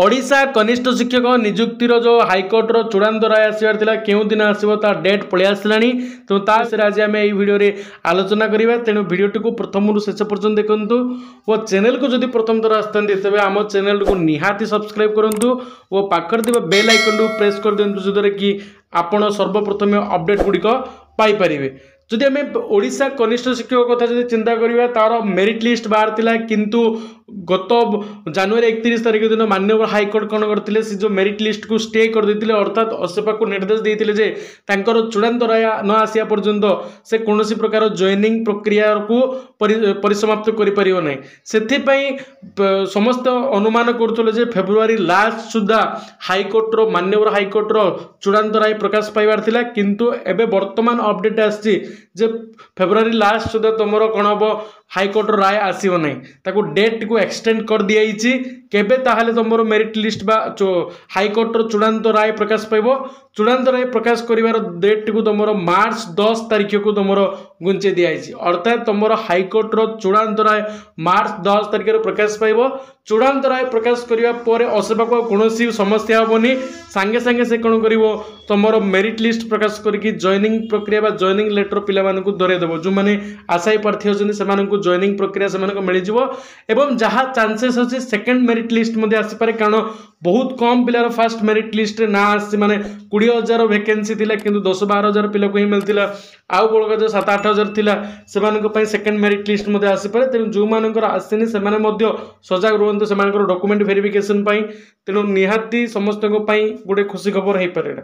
ओडिशा कनिष्ठ शिक्षक निजुक्तिर जो हाइकोर्ट चूड़ांत राय आसबार क्यों दिन आसो ता डेट पलि आसलानी तो आज आम ये भिडियो आलोचना करवा। तेणु भिडियोटी को प्रथम शेष पर्यटन देखु और चैनल को जदि प्रथम थर आसता तेज आम चैनल को निहाती सब्सक्राइब करूँ और पाखर थी बेल आइकन को प्रेस कर दिंतु जद्वारा कि आपण सर्वप्रथम अपडेट गुड़िक पाइपर। जदि आम ओडिशा कनिष्ठ शिक्षक कथा जब चिंता करवा तार मेरिट लिस्ट बाहर थिला किंतु गत जनवरी 31 तारिख दिन माननीय हाइकोर्ट कौन करते जो मेरिट लिस्ट को स्टे कर देते अर्थात असेपा को निर्देश देते जे तांकर चूड़ांत राय न आसिया पर्यंत से कौन प्रकार जॉइनिंग प्रक्रिया को परिसमाप्त करें से समस्त अनुमान करुले फेब्रुआरी लास्ट सुधा हाइकोर्टर माननीय हाइकोर्टर चूड़ांत राय प्रकाश पाइबार थिला किंतु एबे वर्तमान अपडेट आसी फेब्रुआरी लास्ट सुधा तुमर कौन हम हाइकोर्ट राय आसो ना ताको डेट को एक्सटेंड कर दिखाई केबे ताहले तुमर मेरिट लिस्ट बा हाइकोर्टर चूड़ांत राय प्रकाश पाइब। चूड़ांत राय प्रकाश करिवार डेट को तुमर मार्च 10 तारिख को तुमर गुंचे दिखाई अर्थात तुमर हाइकोर्टर चूड़ांत राय मार्च 10 तारिख प्रकाश पाइब। चूड़ांत राय प्रकाश करने पर असेपा को कौन समस्या हेनी सांगे सांगे से कौन कर तुमर मेरिट लिस्ट प्रकाश करके जॉइनिंग प्रक्रिया जॉइनिंग लेटर पिला धरईदेव जो मैंने आशायी प्रार्थी होती से जॉइनिंग प्रक्रिया से मिल एवं जहाँ चांसेस अच्छे सेकेंड मेरिट लिस्ट आसपे कारण बहुत कम पिलार फास्ट मेरिट लिस्ट ना आसी माने 20,000 वैकेंसी थिला किंतु 10-12,000 पिला को ही मिलता आउ बड़का जो 7-8,000 थिला से सेकेंड मेरिट लिस्ट आसपे। तेणु जो मानकर आसनी से सजग रुहतु से डॉक्यूमेंट वेरिफिकेशन तेणु निहाती समस्त गोटे खुशी खबर हो पारे।